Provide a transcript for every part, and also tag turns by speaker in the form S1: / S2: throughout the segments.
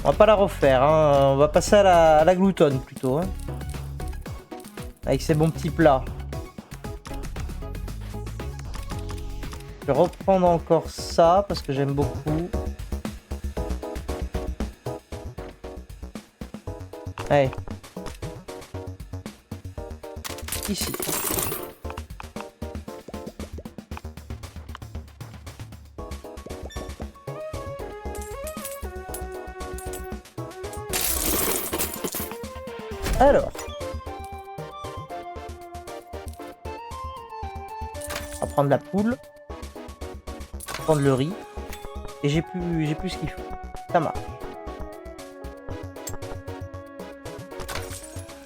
S1: On va pas la refaire, hein. On va passer à la gloutonne plutôt. Hein. Avec ces bons petits plats. Je vais reprendre encore ça parce que j'aime beaucoup. Allez. Ici. Alors. On va prendre la poule. Prendre le riz. Et j'ai plus ce qu'il faut. Ça marche.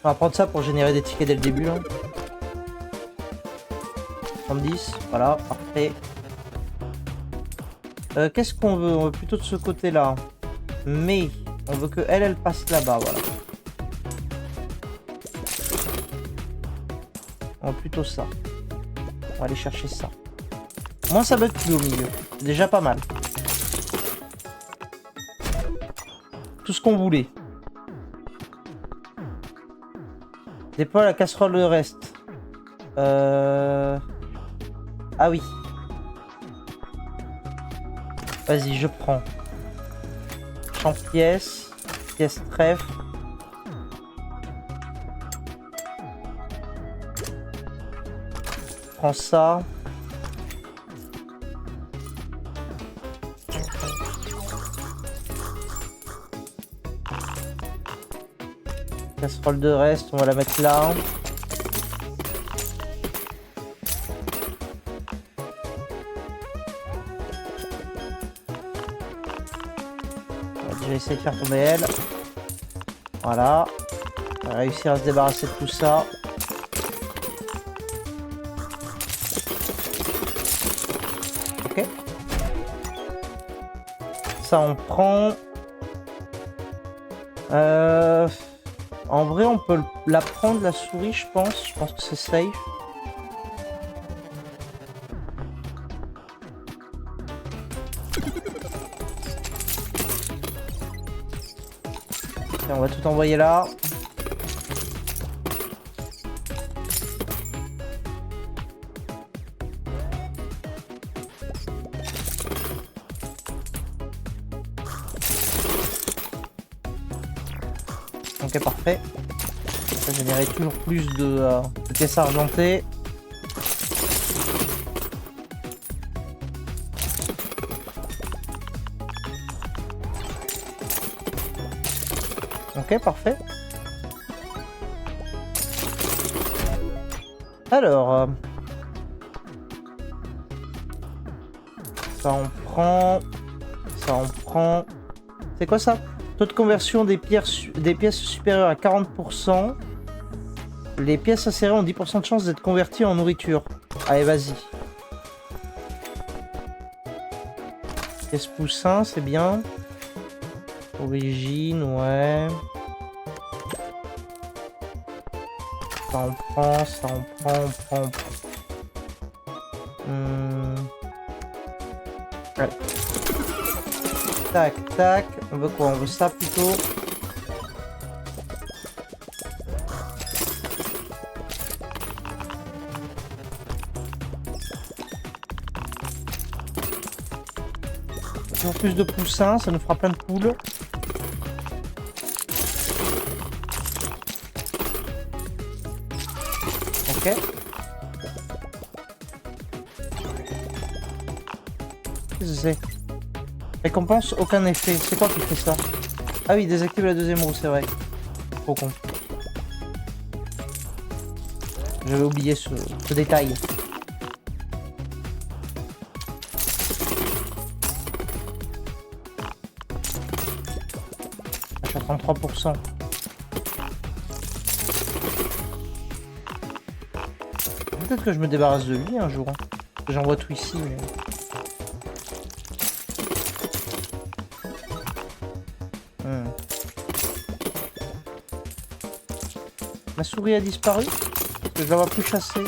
S1: On va prendre ça pour générer des tickets dès le début. Hein. 70, voilà, parfait. Qu'est-ce qu'on veut? On veut plutôt de ce côté-là. Mais on veut que elle passe là-bas, voilà. On veut plutôt ça. On va aller chercher ça. Moins ça bug plus au milieu. C'est déjà pas mal. Tout ce qu'on voulait. Déploie la casserole de reste. Ah oui. Vas-y, je prends. Champ pièce. Pièce trèfle. Prends ça. Casserole de reste, on va la mettre là. On va déjà essayer de faire tomber elle. Voilà. On va réussir à se débarrasser de tout ça. Ok. Ça on prend. En vrai, on peut la prendre, la souris, je pense. Je pense que c'est safe. Et on va tout envoyer là. Ok, parfait. Ça générait toujours plus de pièces argentées. Ok, parfait. Alors, ça on prend. Ça on prend. C'est quoi ça? Taux de conversion des pièces supérieures à 40%. Les pièces insérées ont 10% de chance d'être converties en nourriture. Allez, vas-y. Pièce poussin, c'est bien. Origine, ouais. Ça on prend, ça on prend, on prend. Ouais. Tac, tac. On veut quoi? On veut ça plutôt. Toujours plus de poussins, ça nous fera plein de poules. Ok. Qu'est-ce que c'est? Récompense, aucun effet. C'est quoi qui fait ça? Ah oui, désactive la deuxième roue, c'est vrai. Trop con. J'avais oublié ce détail. Je suis à 33%. Peut-être que je me débarrasse de lui un jour. Hein. J'envoie tout ici, mais... Ma souris a disparu. Parce que je la vois plus chasser.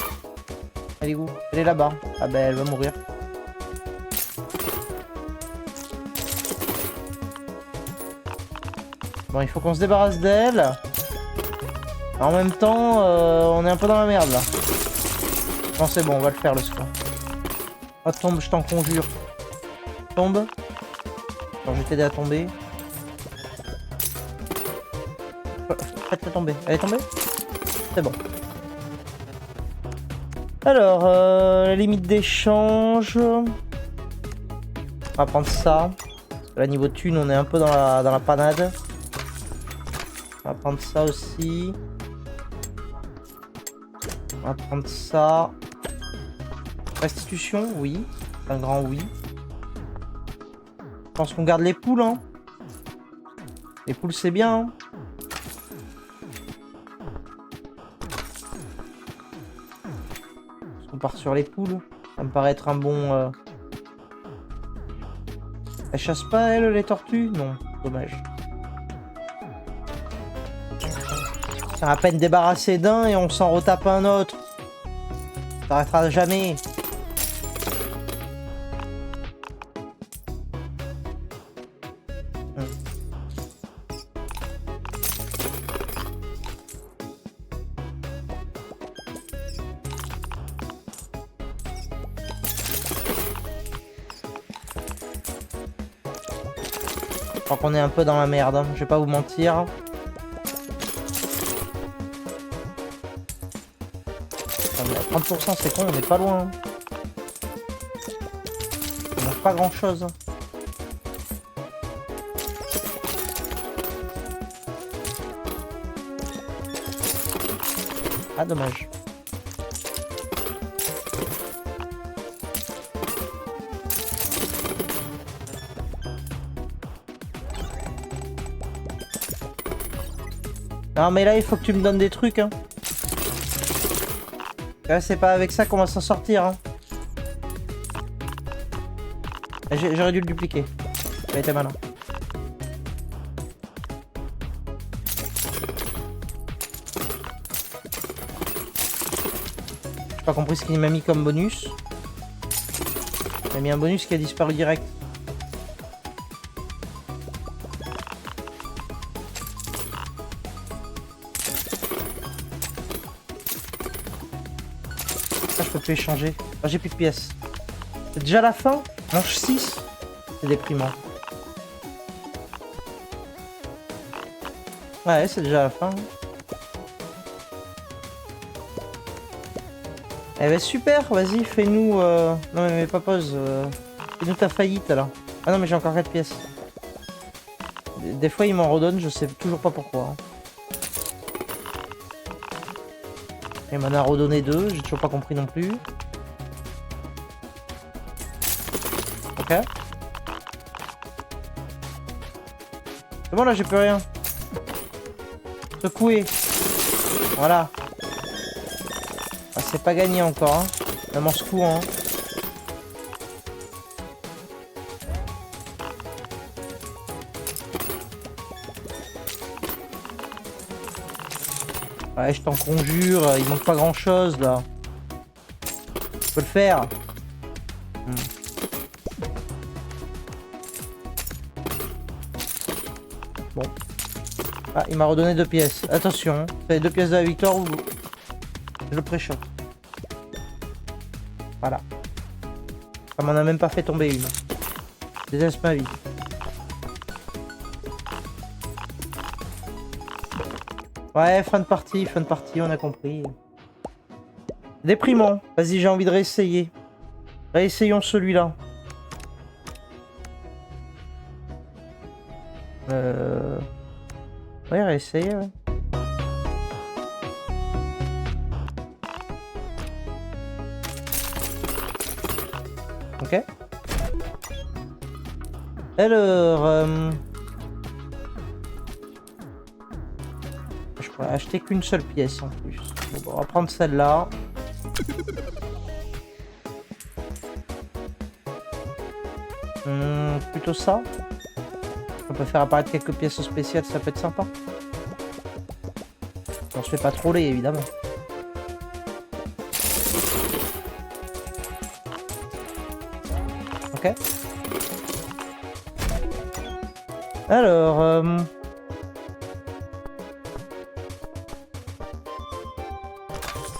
S1: Elle est où? Elle est là-bas. Ah ben elle va mourir. Bon, il faut qu'on se débarrasse d'elle. En même temps, on est un peu dans la merde là. Non, c'est bon, on va le faire le score. Oh, tombe, je t'en conjure. Tombe. Attends, je vais t'aider à tomber. Faites-la tomber. Elle est tombée? C'est bon. Alors, la limite d'échange. On va prendre ça. Là, niveau thune, on est un peu dans la panade. On va prendre ça aussi. On va prendre ça. Restitution, oui. Un grand oui. Je pense qu'on garde les poules, hein. Les poules, c'est bien, hein. On part sur les poules. Ça me paraît être un bon... Elle chasse pas, elle, les tortues? Non, dommage. C'est à peine débarrassé d'un et on s'en retape un autre. Ça s'arrêtera jamais. Je crois qu'on est un peu dans la merde, hein. Je vais pas vous mentir. À 30% c'est con, on n'est pas loin. On n'a pas grand chose. Ah dommage. Non mais là il faut que tu me donnes des trucs, hein. Là c'est pas avec ça qu'on va s'en sortir, hein. J'aurais dû le dupliquer. Ça a été malin. J'ai pas compris ce qu'il m'a mis comme bonus. Il m'a mis un bonus qui a disparu direct. Je peux plus échanger. Ah, j'ai plus de pièces. C'est déjà la fin? Manche 6. C'est déprimant. Ouais, c'est déjà la fin. Eh ben super, vas-y, fais-nous... Non mais pas pause. Fais-nous ta faillite là. Ah non mais j'ai encore 4 pièces. Des fois il m'en redonne, je sais toujours pas pourquoi. Hein. Il m'en a redonné 2, j'ai toujours pas compris non plus. Ok. C'est bon là, j'ai plus rien. Secouer. Voilà. Ah, c'est pas gagné encore. Hein. Même en secouant. Hein. Ouais, je t'en conjure, il manque pas grand chose là. Je peux le faire. Bon. Ah, il m'a redonné 2 pièces. Attention, hein. C'est les 2 pièces de la victoire ou je le pré-shot. Voilà. Ça m'en a même pas fait tomber une. Je déteste ma vie. Ouais, fin de partie, on a compris. Déprimant. Vas-y, j'ai envie de réessayer. Réessayons celui-là. Ouais, réessayer, ouais. Ok. Alors... Je pourrais acheter qu'une seule pièce en plus. Bon, on va prendre celle-là. Plutôt ça. On peut faire apparaître quelques pièces spéciales, ça peut être sympa. On se fait pas troller évidemment. Ok. Alors...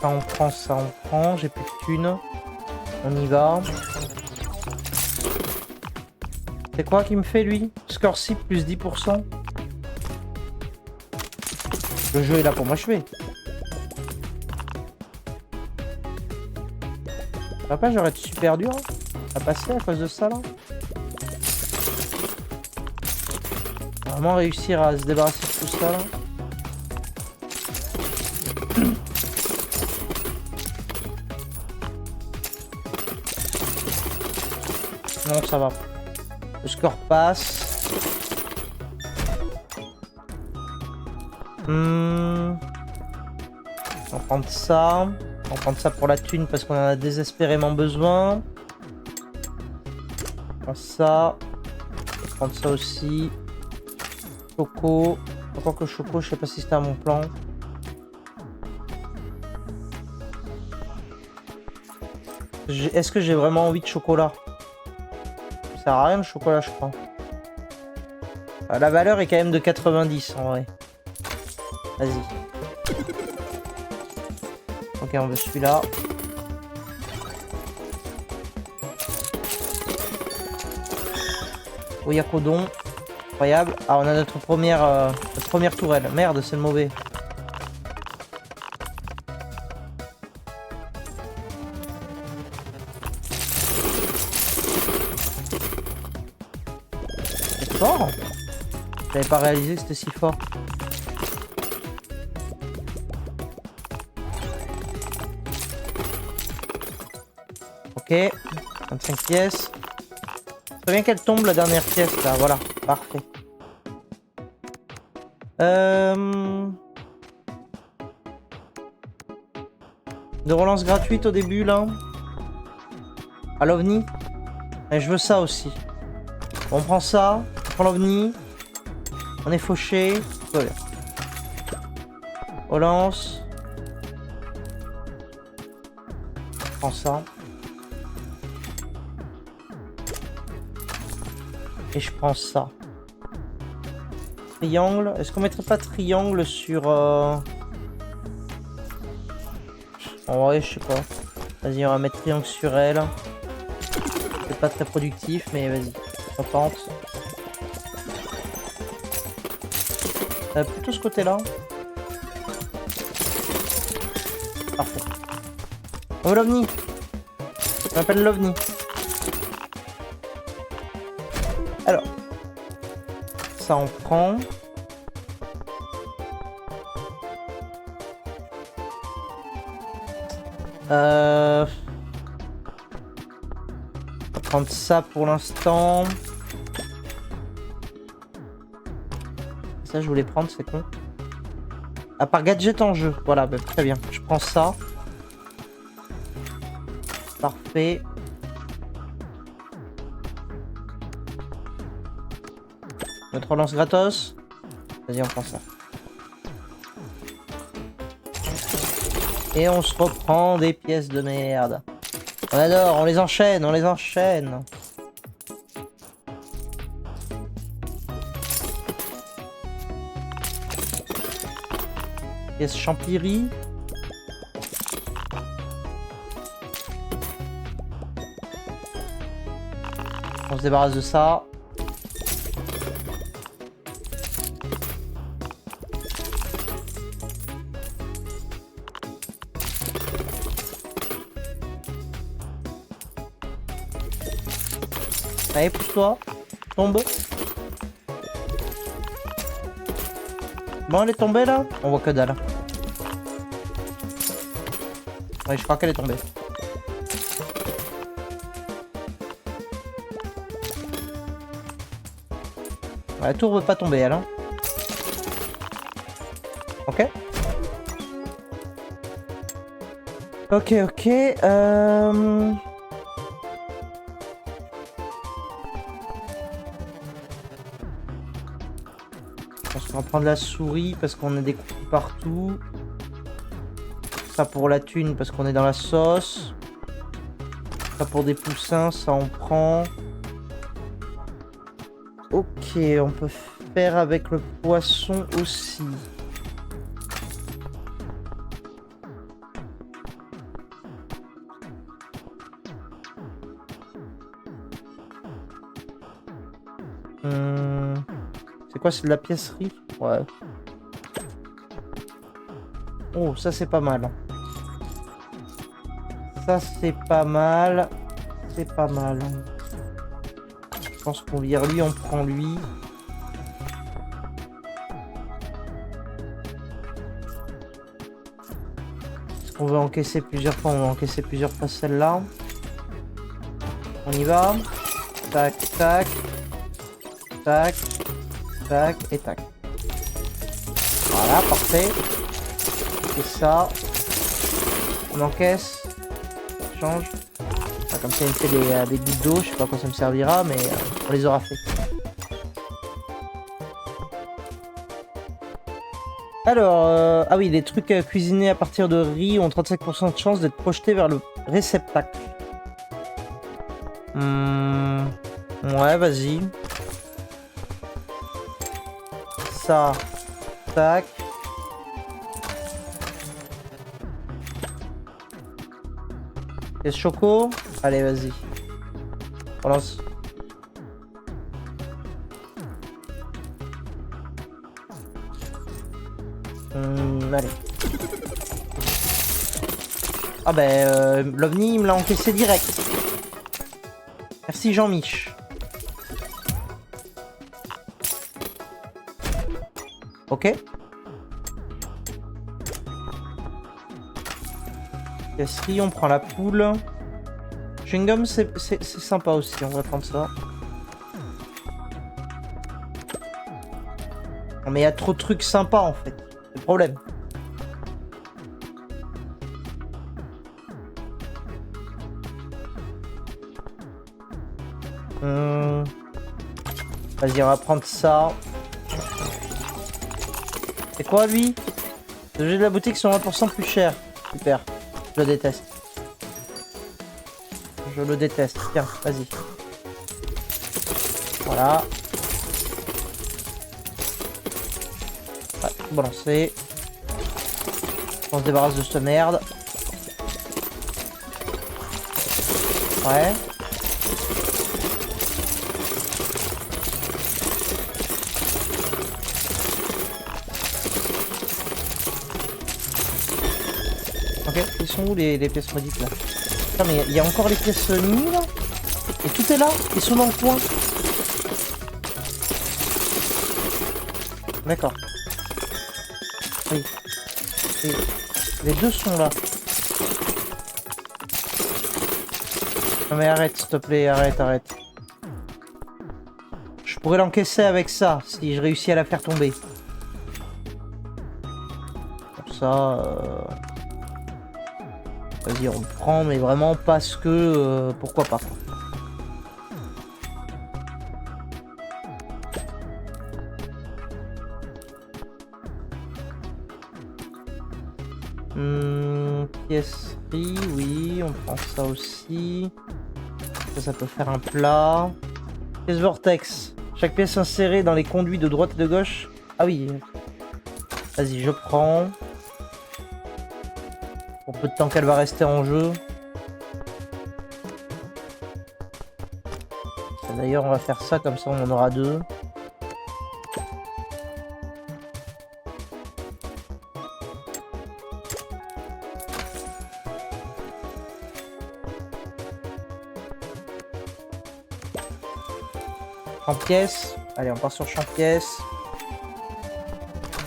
S1: Ça on prend, ça on prend. J'ai plus de thunes. On y va. C'est quoi qui me fait lui? Score 6 plus 10%. Le jeu est là pour m'achever. Papa, j'aurais été super dur à passer à cause de ça là. Vraiment réussir à se débarrasser de tout ça là. Non, ça va. Le score passe. On va prendre ça. On va prendre ça pour la thune parce qu'on en a désespérément besoin. On prend ça. On va prendre ça aussi. Choco. Encore que Choco, je sais pas si c'était à mon plan. Est-ce que j'ai vraiment envie de chocolat? Ça sert à rien le chocolat, je crois. La valeur est quand même de 90 en vrai. Vas-y. Ok, on veut celui-là. Oyakodon. Incroyable. Ah, on a notre première tourelle. Merde, c'est le mauvais. C'est fort. J'avais pas réalisé que c'était si fort. Ok. 25 pièces. C'est bien qu'elle tombe la dernière pièce là. Voilà. Parfait. De relance gratuite au début là. À l'OVNI. Et je veux ça aussi. On prend ça. On prend l'OVNI. On est fauché. Tout va bien. Relance. On prend ça. Et je prends ça. Triangle. Est-ce qu'on mettrait pas triangle sur... En vrai, je sais pas. Vas-y, on va mettre triangle sur elle. C'est pas très productif, mais vas-y. On tente. Plutôt ce côté-là. Parfait. On veut l'OVNI. On appelle l'OVNI. Alors. Ça on prend. On va prendre ça pour l'instant. Ça je voulais prendre, c'est con. À part gadget en jeu. Voilà, bah, très bien. Je prends ça. Parfait. Notre relance gratos. Vas-y, on prend ça. Et on se reprend des pièces de merde. On adore, on les enchaîne, on les enchaîne. Pièce Champiri. On se débarrasse de ça. Allez, pousse-toi. Tombe. Bon, elle est tombée là. On voit que dalle. Ouais, je crois qu'elle est tombée. Ouais, la tour veut pas tomber, elle. Hein. Ok. Ok, ok. On va prendre la souris parce qu'on a des coups partout. Ça pour la thune parce qu'on est dans la sauce. Ça pour des poussins, ça on prend. Ok, on peut faire avec le poisson aussi. quoi? C'est de la piècerie? Ouais. Oh, ça c'est pas mal. Ça c'est pas mal. C'est pas mal. Je pense qu'on vire lui, on prend lui. Est-ce qu'on veut encaisser plusieurs fois? On va encaisser plusieurs fois celle-là. On y va. Tac, tac. Tac. Tac et tac. Voilà, parfait. Et ça. On encaisse. Change. Enfin, comme ça, il me fait des gouttes d'eau. Je sais pas à quoi ça me servira, mais on les aura fait. Alors, ah oui, les trucs cuisinés à partir de riz ont 35% de chance d'être projetés vers le réceptacle. Ouais, vas-y. Ça. Tac. Pièce choco. Allez, vas-y. On lance. Allez. Ah ben, l'OVNI, il me l'a encaissé direct. Merci Jean-Mich. Ok. Piècerie, on prend la poule. Chewing-gum, c'est sympa aussi, on va prendre ça. Non mais il y a trop de trucs sympas en fait. C'est le problème. Vas-y, on va prendre ça. C'est quoi lui? Les objets de la boutique sont 20% plus chers. Super. Je le déteste. Je le déteste. Tiens, vas-y. Voilà. Ouais, balancer. On se débarrasse de cette merde. Ouais. Ok, ils sont où les pièces maudites là? Putain, mais il y a encore les pièces mini là? Et tout est là? Ils sont dans le coin? D'accord. Oui. Et les deux sont là. Non mais arrête s'il te plaît, arrête. Je pourrais l'encaisser avec ça, si je réussis à la faire tomber. Comme ça... Vas-y, on le prend, mais vraiment parce que... pourquoi pas. Piècerie, oui, on prend ça aussi. Ça peut faire un plat. Pièce vortex. Chaque pièce insérée dans les conduits de droite et de gauche. Ah oui. Vas-y, je prends. Pour peu de temps qu'elle va rester en jeu. D'ailleurs, on va faire ça, comme ça on en aura deux. Champ pièce. Allez, on part sur champ pièce.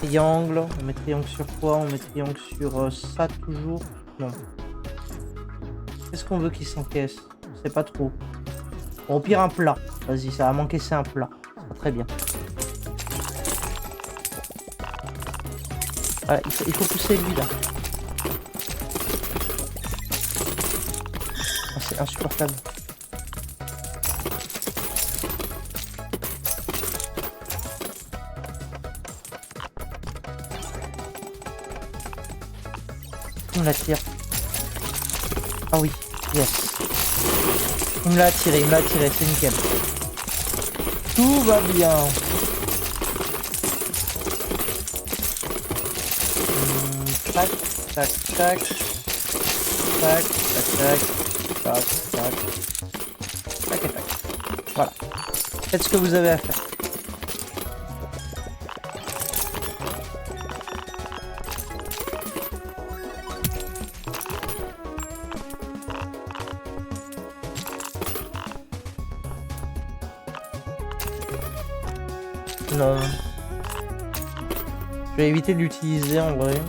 S1: Triangle. On met triangle sur quoi? On met triangle sur ça toujours. Non. Qu'est-ce qu'on veut qu'il s'encaisse? C'est pas trop. Bon, au pire, un plat. Vas-y, ça va m'encaisser un plat. Ça va très bien. Voilà, il faut pousser lui là. Oh, c'est insupportable. On l'attire. Ah oui, yes. Il me l'a attiré, c'est nickel. Tout va bien. Tac, tac, tac. Tac, tac, tac. Tac, tac. Tac et tac. Voilà. Faites ce que vous avez à faire. Non. Je vais éviter de l'utiliser en vrai.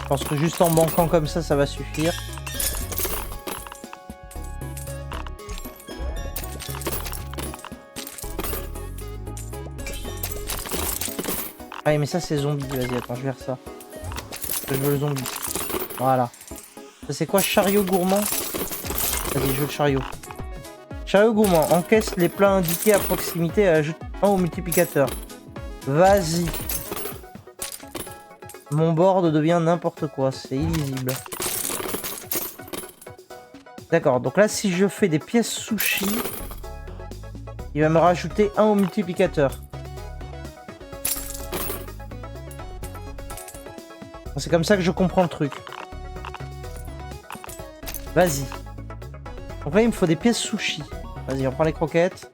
S1: Je pense que juste en banquant comme ça va suffire. Ah mais ça c'est zombie, vas-y attends je vais faire ça. Je veux le zombie. Voilà. Ça c'est quoi, chariot gourmand? Vas-y je veux le chariot. Chariot gourmand, encaisse les plats indiqués à proximité et ajoute 1 au multiplicateur. Vas-y. Mon board devient n'importe quoi, c'est illisible. D'accord, donc là si je fais des pièces sushi, il va me rajouter 1 au multiplicateur. C'est comme ça que je comprends le truc. Vas-y. Donc là, il me faut des pièces sushi. Vas-y, on prend les croquettes.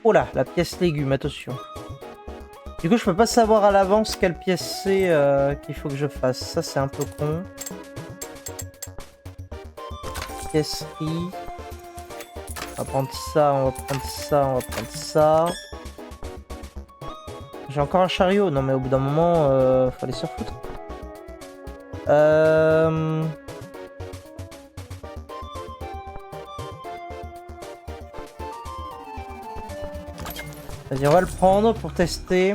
S1: Oh là, la pièce légumes, attention. Du coup, je peux pas savoir à l'avance quelle pièce c'est qu'il faut que je fasse. Ça, c'est un peu con. Piècerie. On va prendre ça, on va prendre ça, on va prendre ça. J'ai encore un chariot. Non, mais au bout d'un moment, faut aller se refoutre. Vas-y, on va le prendre pour tester.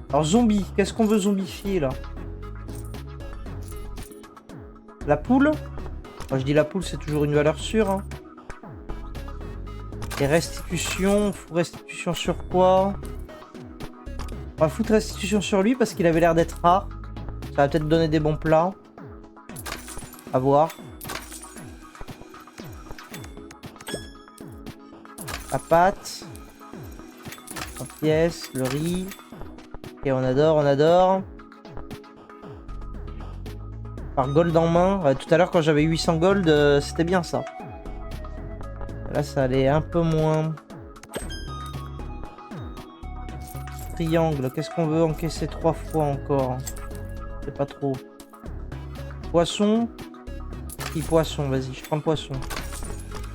S1: Alors, zombie. Qu'est-ce qu'on veut zombifier, là? La poule? Moi, je dis la poule, c'est toujours une valeur sûre. Hein. Et restitution. Restitution sur quoi? On va foutre restitution sur lui parce qu'il avait l'air d'être rare. Ça va peut-être donner des bons plats. À voir. La pâte. En pièces. Le riz. Et on adore, on adore. Par gold en main. Tout à l'heure, quand j'avais 800 gold, c'était bien ça. Là, ça allait un peu moins. Triangle. Qu'est-ce qu'on veut encaisser 3 fois encore? C'est pas trop. Poisson. Qui poisson? Vas-y, je prends le poisson.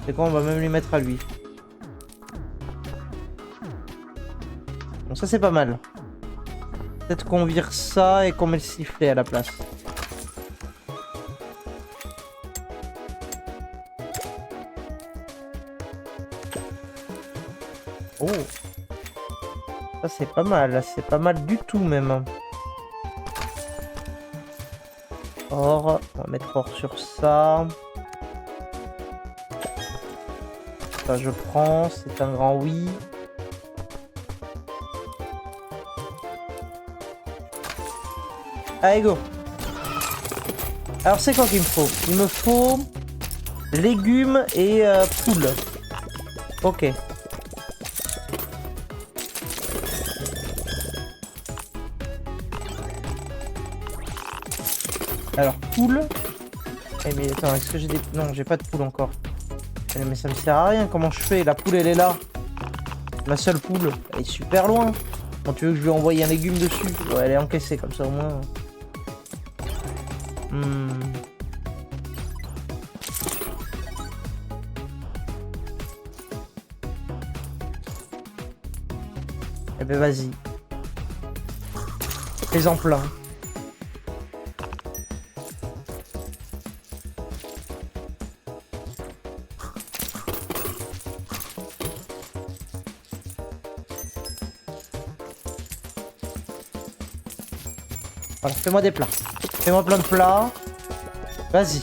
S1: C'est quoi? On va même lui mettre à lui. Bon, ça, c'est pas mal. Peut-être qu'on vire ça et qu'on met le sifflet à la place. Oh, ça c'est pas mal, c'est pas mal du tout même. Or, on va mettre or sur ça. Ça je prends, c'est un grand oui. Allez go. Alors c'est quoi qu'il me faut? Il me faut légumes et poule. Ok. Alors poule. Eh mais attends, est-ce que j'ai des... Non, j'ai pas de poule encore. Mais ça me sert à rien, comment je fais? La poule elle est là. Ma seule poule, elle est super loin. Quand tu veux que je lui envoie un légume dessus? Ouais, elle est encaissée comme ça au moins. Eh ben vas-y. Fais-en plein. Voilà, fais-moi des plats. Fais-moi plein de plats. Vas-y.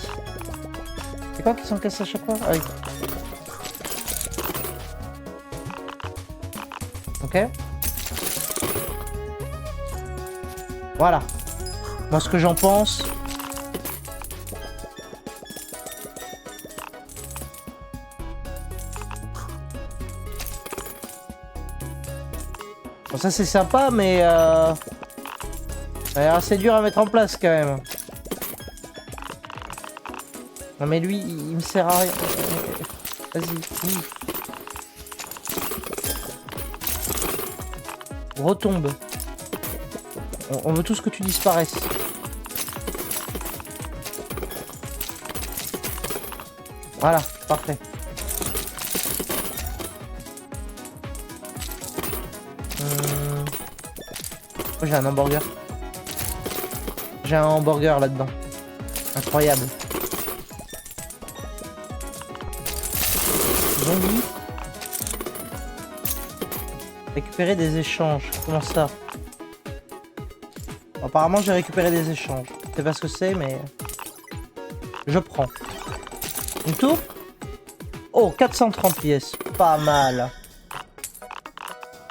S1: C'est quoi qui s'encaisse à chaque fois? Ah oui. Ok. Voilà. Moi, ce que j'en pense... Bon, ça, c'est sympa, mais... Ça a l'air assez dur à mettre en place, quand même. Non, mais lui, il me sert à rien. Vas-y, oui. Retombe. On veut tous que tu disparaisses. Voilà, parfait. Oh, j'ai un hamburger. J'ai un hamburger là-dedans. Incroyable. Zombie. Récupérer des échanges. Comment ça? Apparemment j'ai récupéré des échanges. Je sais pas ce que c'est mais... Je prends. Une tour? Oh, 430 pièces. Pas mal.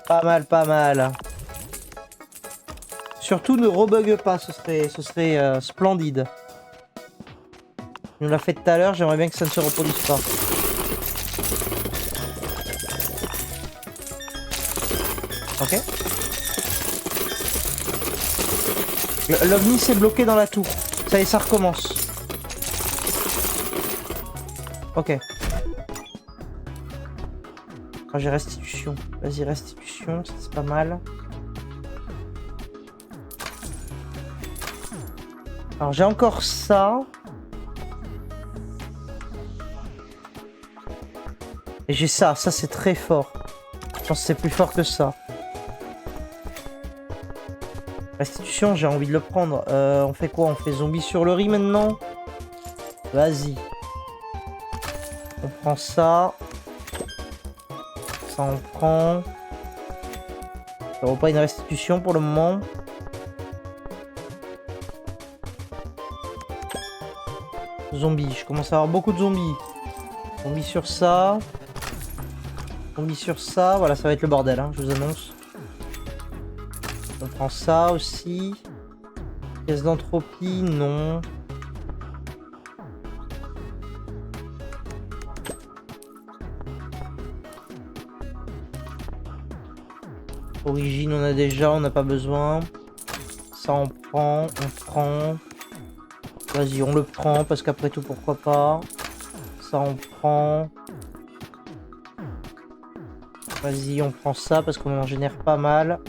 S1: Pas mal, pas mal. Surtout ne rebug pas, ce serait splendide. Il nous l'a fait tout à l'heure, j'aimerais bien que ça ne se reproduise pas. Ok. L'OVNI s'est bloqué dans la tour. Ça y est, ça recommence. Ok. Quand j'ai restitution. Vas-y, restitution, c'est pas mal. Alors j'ai encore ça. Et j'ai ça, ça c'est très fort. Je pense que c'est plus fort que ça. Restitution, j'ai envie de le prendre. On fait quoi? On fait zombie sur le riz maintenant? Vas-y. On prend ça. Ça on prend. Ça vaut pas une restitution pour le moment. Zombies, je commence à avoir beaucoup de zombies. Zombies sur ça. Zombies sur ça. Voilà, ça va être le bordel, hein, je vous annonce. On prend ça aussi. Pièce d'entropie, non. Origine, on a déjà, on n'a pas besoin. Ça, on prend. Vas-y, on le prend parce qu'après tout, pourquoi pas. Ça, on prend. Vas-y, on prend ça parce qu'on en génère pas mal.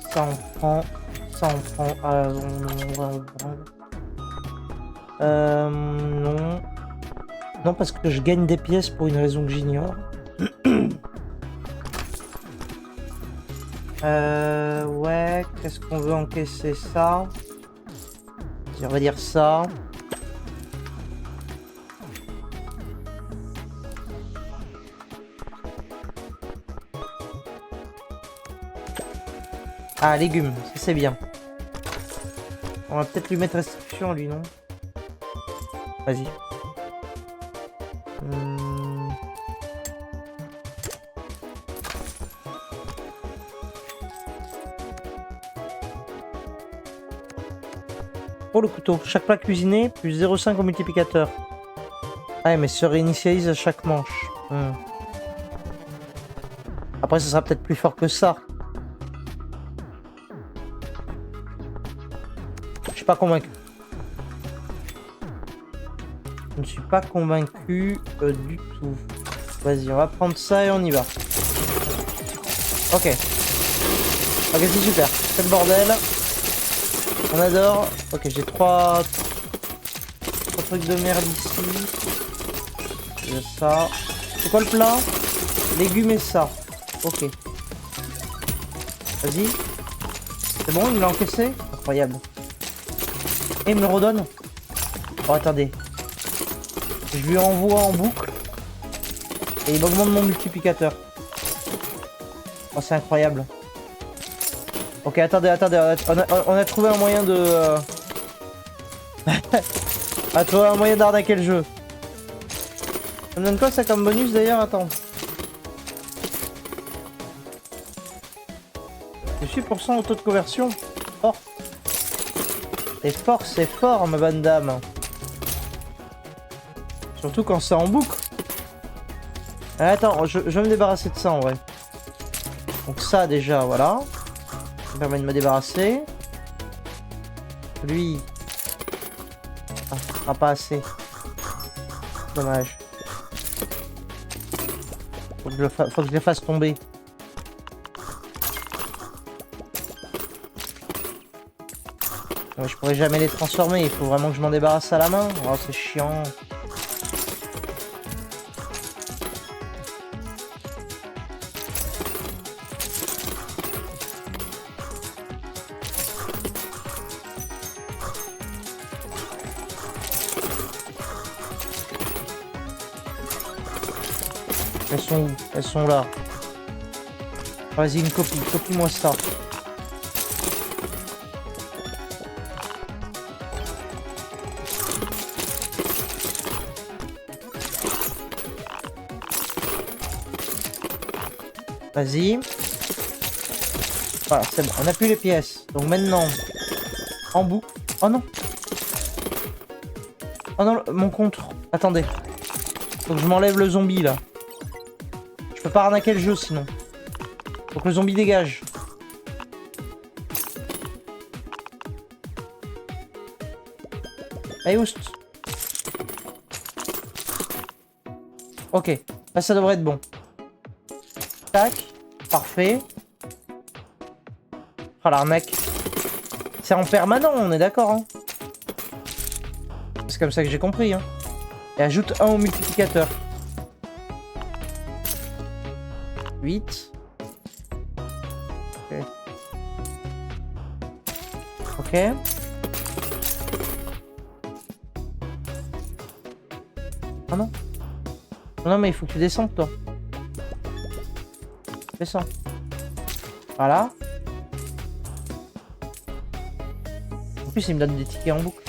S1: Ça, on prend. Ça, on prend. On va prendre. Non. Non, parce que je gagne des pièces pour une raison que j'ignore. Ouais, qu'est-ce qu'on veut encaisser ça? On va dire ça. Ah, légumes, ça c'est bien. On va peut-être lui mettre restitution, lui, non? Vas-y. Pour le couteau, chaque plat cuisiné, plus 0,5 au multiplicateur. Ah, mais se réinitialise à chaque manche. Après, ça sera peut-être plus fort que ça. Je suis pas convaincu. Je ne suis pas convaincu du tout. Vas-y, on va prendre ça et on y va. Ok. Ok, c'est super. C'est le bordel. On adore. Ok, j'ai trois trucs de merde ici. J'ai ça. C'est quoi le plat? Légumes et ça. Ok. Vas-y. C'est bon, il me l'a encaissé? Incroyable. Et il me le redonne? Oh, attendez. Je lui envoie en boucle. Et il m'augmente mon multiplicateur. Oh, c'est incroyable. Ok, attendez. On a trouvé un moyen de... On a trouvé un moyen d'arnaquer le jeu. Ça me donne quoi ça comme bonus d'ailleurs? Attends. 18% au taux de conversion. Fort. C'est fort, ma bonne dame. Surtout quand c'est en boucle. Attends, je vais me débarrasser de ça en vrai. Donc ça déjà, voilà. Ça me permet de me débarrasser. Lui. Ah, ça sera pas assez. Dommage. Faut que je les fasse tomber. Ouais, je pourrais jamais les transformer, il faut vraiment que je m'en débarrasse à la main. Oh, c'est chiant. Elles sont où? Elles sont là. Vas-y, une copie. Copie-moi ça. Vas-y. Voilà, c'est bon. On a plus les pièces. Donc maintenant, en boucle. Oh non. Oh non, mon contre. Attendez. Faut que je m'enlève le zombie là. Je peux pas arnaquer le jeu sinon. Faut que le zombie dégage. Allez, oust. Ok. Là, ça devrait être bon. Tac. Parfait. Oh l'arnaque. C'est en permanent, on est d'accord, hein. C'est comme ça que j'ai compris, hein. Et ajoute 1 au multiplicateur. 8. Ok. Ok. Oh non. Non mais il faut que tu descendes toi. Descends. Voilà. En plus il me donne des tickets en boucle.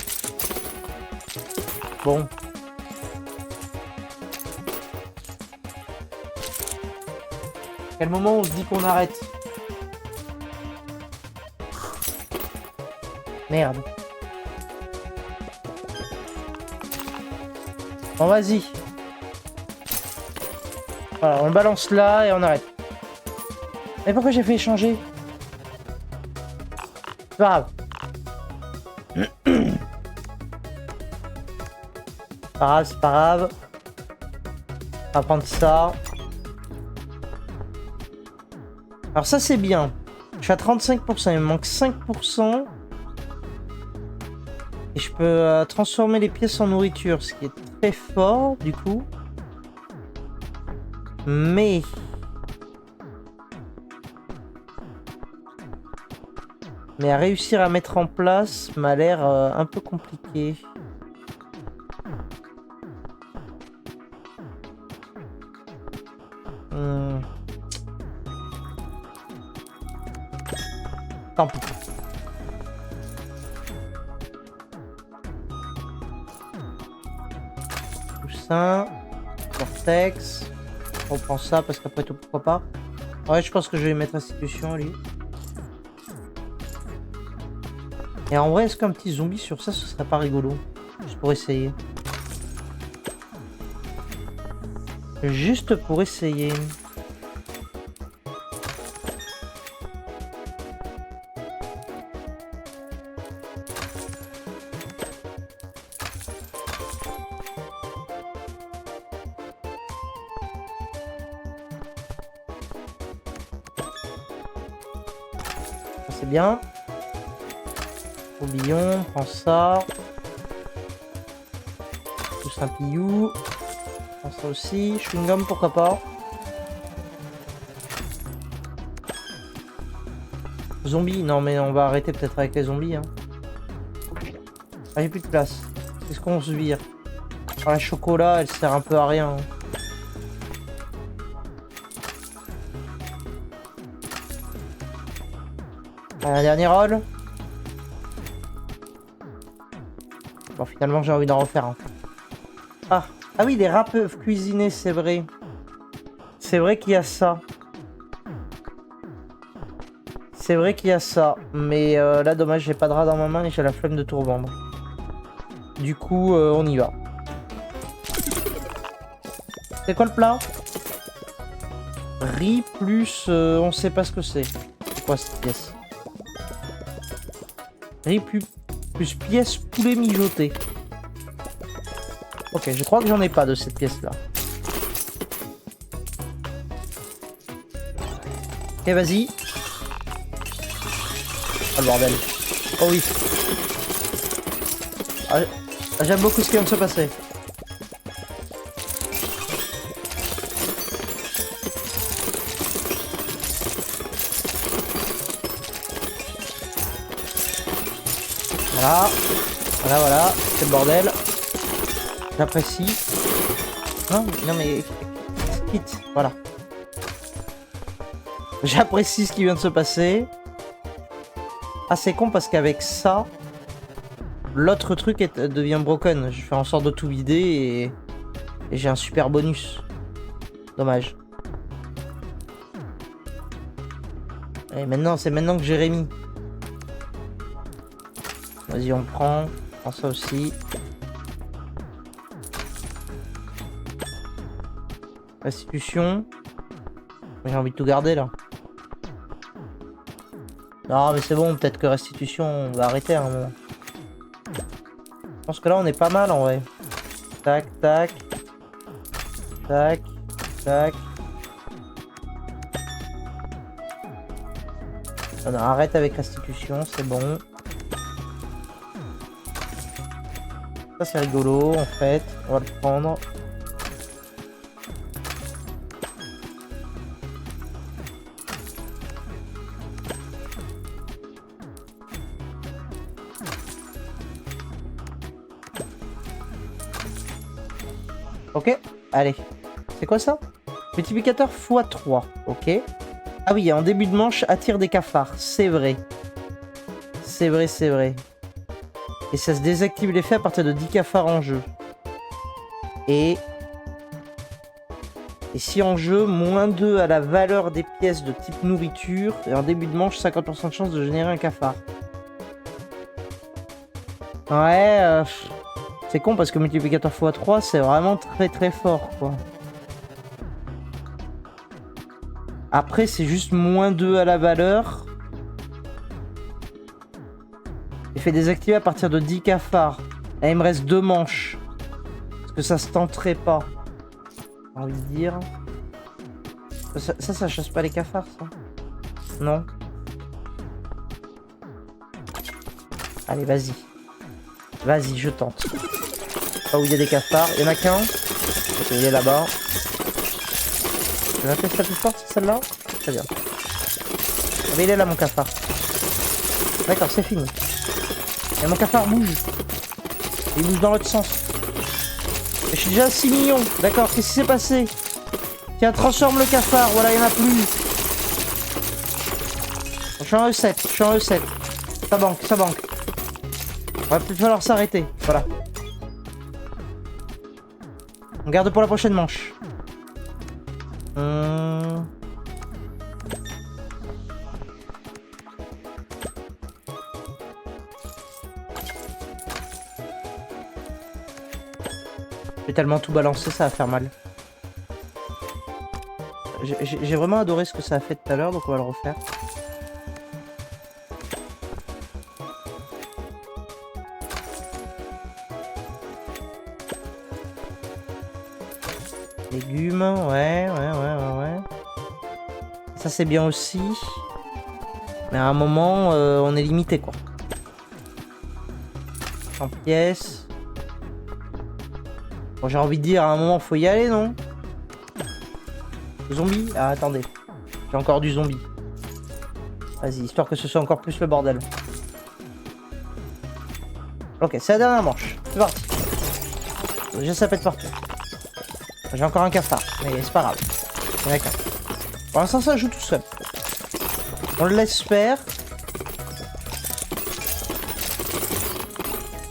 S1: Bon. Quel moment on se dit qu'on arrête? Merde. Bon vas-y. Voilà, on le balance là et on arrête. Mais pourquoi j'ai fait échanger? C'est pas grave. C'est pas grave. On va prendre ça. Alors ça c'est bien. Je suis à 35%, il me manque 5%. Et je peux transformer les pièces en nourriture, ce qui est très fort du coup. Mais... à réussir à mettre en place m'a l'air un peu compliqué. Tant pis. Coussin. Vortex. On prend ça parce qu'après tout, pourquoi pas. Ouais, je pense que je vais mettre institution, lui. Et en vrai, est-ce qu'un petit zombie sur ça, ce serait pas rigolo? Juste pour essayer. Juste pour essayer. C'est bien. Tourbillon, prends ça. Tout un pillou. Prends ça aussi. Chewing-gum, pourquoi pas. Zombies, non mais on va arrêter peut-être avec les zombies. Hein. Ah, j'ai plus de place. Qu'est-ce qu'on se vire? Ah, la chocolat, elle sert un peu à rien. Hein. Un dernier rôle. Bon, finalement, j'ai envie d'en refaire un. Ah oui, les rats peuvent cuisiner, c'est vrai. C'est vrai qu'il y a ça. C'est vrai qu'il y a ça. Mais là, dommage, j'ai pas de rat dans ma main et j'ai la flemme de tout revendre. Du coup, on y va. C'est quoi le plat? Riz plus... on sait pas ce que c'est. C'est quoi cette pièce? Riz plus pièce poulet mijoté. Ok, je crois que j'en ai pas de cette pièce-là. Ok, vas-y. Oh le bordel. Oh oui. Ah, j'aime beaucoup ce qui vient de se passer. Voilà. Voilà. C'est le bordel. J'apprécie. Non, non mais... Quitte. Voilà. J'apprécie ce qui vient de se passer. Ah, c'est con parce qu'avec ça, l'autre truc devient broken. Je fais en sorte de tout vider et j'ai un super bonus. Dommage. Et maintenant, c'est maintenant que j'ai remis. Vas-y, on prend ça aussi. Restitution. J'ai envie de tout garder là. Non mais c'est bon, peut-être que restitution, on va arrêter à un moment. Je pense que là on est pas mal en vrai. Tac, tac. Tac, tac. On arrête avec restitution, c'est bon. Ça c'est rigolo en fait, on va le prendre. Ok, allez. C'est quoi ça? Multiplicateur x3, ok. Ah oui, en début de manche, attire des cafards, c'est vrai. C'est vrai, c'est vrai. Et ça se désactive l'effet à partir de 10 cafards en jeu. Et si en jeu, -2 à la valeur des pièces de type nourriture. Et en début de manche, 50% de chance de générer un cafard. Ouais, c'est con parce que multiplicateur x3, c'est vraiment très très fort, quoi. Après, c'est juste -2 à la valeur. Effet désactivé à partir de 10 cafards. Et il me reste 2 manches. Parce que ça se tenterait pas. J'ai envie de dire. Ça chasse pas les cafards, ça? Non. Allez, vas-y. Vas-y, je tente. Pas où il y a des cafards. Il y en a qu'un. Ok, il est là-bas. Je vais tester la plus forte, c'est celle-là? Très bien. Ah, mais il est là, mon cafard. D'accord, c'est fini. Et mon cafard bouge. Il bouge dans l'autre sens. Et je suis déjà à 6 millions. D'accord, qu'est-ce qui s'est passé? Tiens, transforme le cafard. Voilà, il n'y en a plus. Je suis en E7. Je suis en E7. Ça banque, ça banque. Il va peut-être falloir s'arrêter. Voilà. On garde pour la prochaine manche. J'ai tellement tout balancé, ça va faire mal. J'ai vraiment adoré ce que ça a fait tout à l'heure, donc on va le refaire. Légumes, ouais. Ça c'est bien aussi. Mais à un moment, on est limité quoi. 100 pièces. Bon, j'ai envie de dire, à un moment, faut y aller, non? Zombie? Ah, attendez. J'ai encore du zombie. Vas-y, histoire que ce soit encore plus le bordel. Ok, c'est la dernière manche. C'est parti. Déjà, ça pète partout. J'ai encore un cafard, mais c'est pas grave. D'accord. Pour l'instant, ça joue tout seul. On le laisse faire.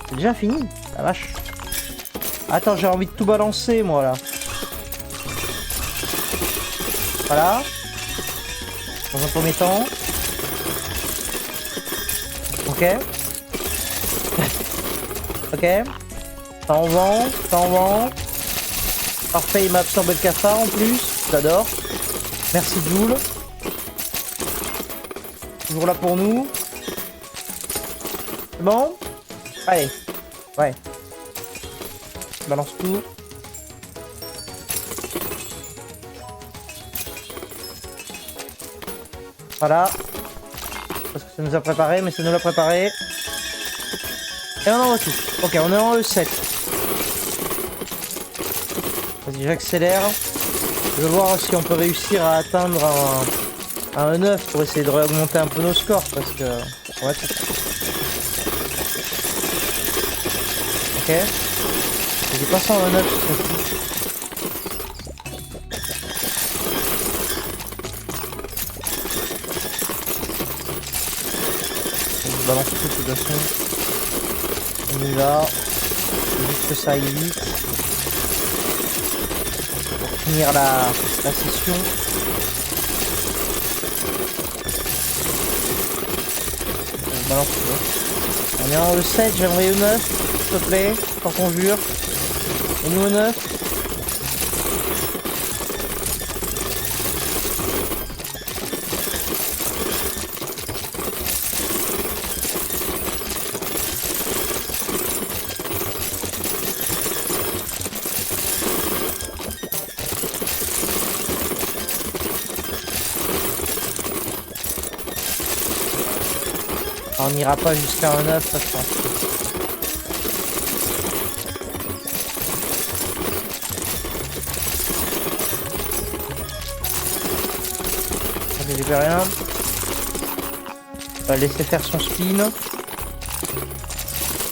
S1: C'est déjà fini, la vache. Attends, j'ai envie de tout balancer, moi, là. Voilà. Dans un premier temps. Ok. Ok. Ça en vend, ça en vend. Parfait, il m'a absorbé le cafard en plus. J'adore. Merci Joule. Toujours là pour nous. C'est bon? Allez. Ouais. Je balance tout. Pas là. Parce que ça nous a préparé, mais ça nous l'a préparé. Et on envoie tout. Ok, on est en E7. Vas-y, j'accélère. Je veux voir si on peut réussir à atteindre un E9 pour essayer de réaugmenter un peu nos scores. Parce que... on va tout. Ok. J'ai passé en E9 ce coup-ci. Je balance tout de toute façon. On y va. Juste que ça aille vite. Pour finir la session. Je balance tout. On est en E7, j'aimerais E9, s'il te plaît, tant qu'on jure. Et nous E9. On n'ira pas jusqu'à un 9, ça je pense. On ne fait rien. On va laisser faire son spin.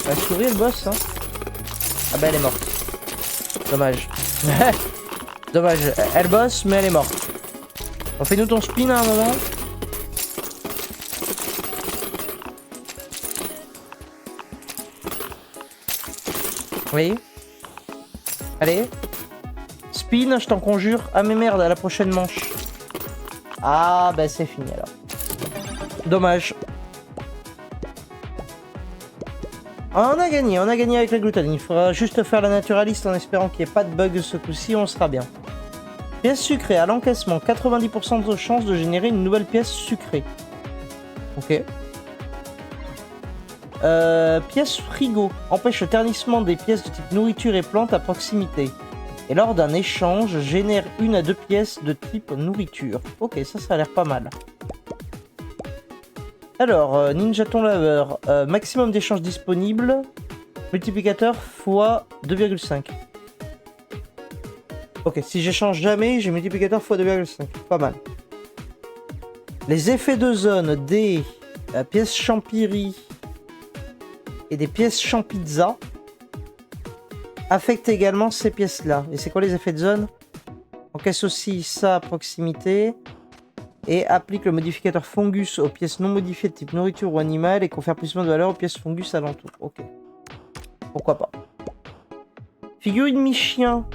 S1: La souris elle bosse hein. Ah bah elle est morte. Dommage. Dommage, elle bosse mais elle est morte. On fait nous ton spin à un moment. Oui. Allez. Spin, je t'en conjure. Ah mais merde, à la prochaine manche. Ah bah c'est fini alors. Dommage. On a gagné avec la glutamine. Il faudra juste faire la naturaliste en espérant qu'il n'y ait pas de bug ce coup-ci, on sera bien. Pièce sucrée à l'encaissement, 90% de chance de générer une nouvelle pièce sucrée. Ok. Pièce frigo, empêche le ternissement des pièces de type nourriture et plantes à proximité. Et lors d'un échange, génère 1 à 2 pièces de type nourriture. Ok, ça a l'air pas mal. Alors, Ninjaton Laveur, maximum d'échanges disponibles, multiplicateur x 2,5. Ok, si j'échange jamais, j'ai multiplicateur x 2,5. Pas mal. Les effets de zone des pièces champiri et des pièces champizza affectent également ces pièces-là. Et c'est quoi les effets de zone? Encaisse aussi ça à proximité. Et applique le modificateur fungus aux pièces non modifiées de type nourriture ou animal et confère plus de valeur aux pièces fungus alentour. Ok. Pourquoi pas. Figurine mi-chien.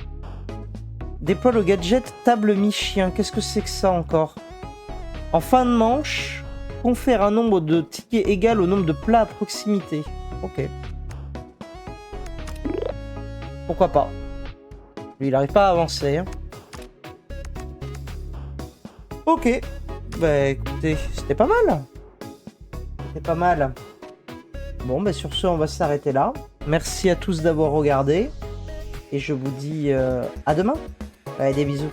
S1: Déploie le gadget table mi-chien. Qu'est-ce que c'est que ça encore? En fin de manche, confère un nombre de tickets égal au nombre de plats à proximité. Ok. Pourquoi pas. Lui, il n'arrive pas à avancer. Hein. Ok. Bah écoutez, c'était pas mal. C'était pas mal. Bon, bah sur ce, on va s'arrêter là. Merci à tous d'avoir regardé. Et je vous dis à demain. Allez, des bisous.